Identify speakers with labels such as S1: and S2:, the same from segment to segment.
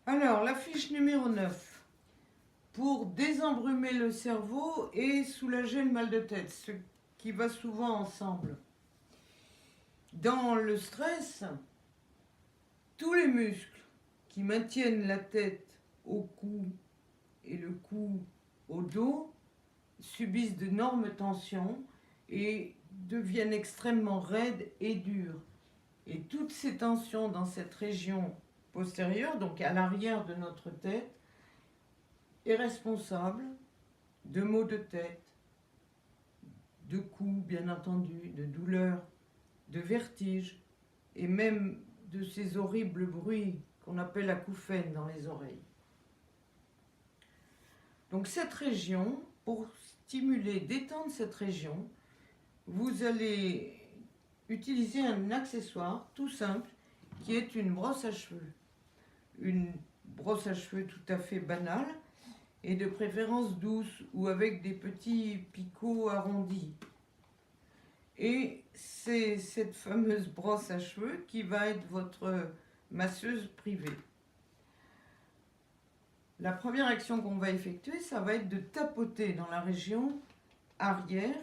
S1: Alors, la fiche numéro 9. Pour désembrumer le cerveau et soulager le mal de tête, ce qui va souvent ensemble. Dans le stress, tous les muscles qui maintiennent la tête au cou et le cou au dos subissent d'énormes tensions et deviennent extrêmement raides et dures. Et toutes ces tensions dans cette région postérieure, donc à l'arrière de notre tête, est responsable de maux de tête, de coups bien entendu, de douleurs, de vertiges et même de ces horribles bruits qu'on appelle acouphènes dans les oreilles. Donc cette région, pour stimuler, détendre cette région, vous allez utiliser un accessoire tout simple qui est une brosse à cheveux. Une brosse à cheveux tout à fait banale et de préférence douce ou avec des petits picots arrondis. Et c'est cette fameuse brosse à cheveux qui va être votre masseuse privée. La première action qu'on va effectuer, ça va être de tapoter dans la région arrière,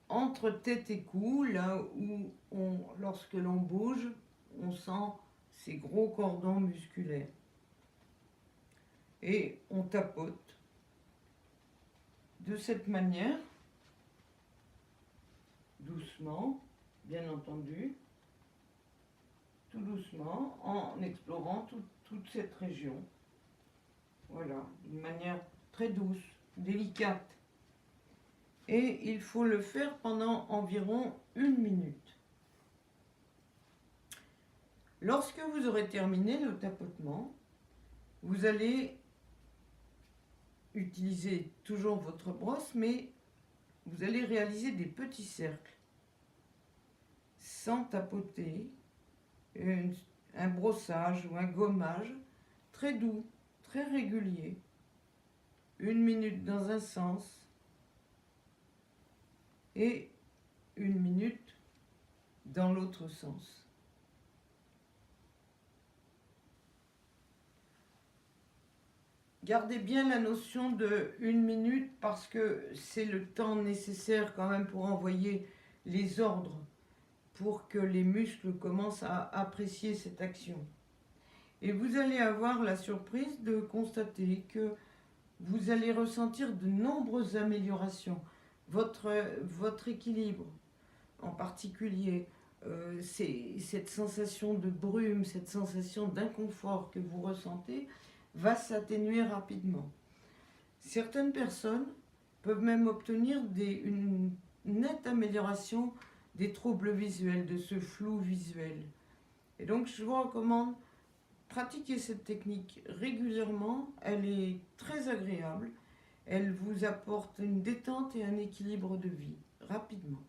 S1: entre tête et cou, là où lorsque l'on bouge, on sent ces gros cordons musculaires. Et on tapote de cette manière, doucement, bien entendu, tout doucement, en explorant toute cette région. Voilà, d'une manière très douce, délicate. Et il faut le faire pendant environ 1 minute. Lorsque vous aurez terminé le tapotement, vous allez utiliser toujours votre brosse, mais vous allez réaliser des petits cercles sans tapoter, un brossage ou un gommage très doux, très régulier. 1 minute dans un sens et 1 minute dans l'autre sens. Gardez bien la notion de 1 minute parce que c'est le temps nécessaire quand même pour envoyer les ordres, pour que les muscles commencent à apprécier cette action. Et vous allez avoir la surprise de constater que vous allez ressentir de nombreuses améliorations. Votre équilibre en particulier, cette sensation de brume, cette sensation d'inconfort que vous ressentez, va s'atténuer rapidement. Certaines personnes peuvent même obtenir une nette amélioration des troubles visuels, de ce flou visuel. Et donc je vous recommande pratiquer cette technique régulièrement, elle est très agréable, elle vous apporte une détente et un équilibre de vie rapidement.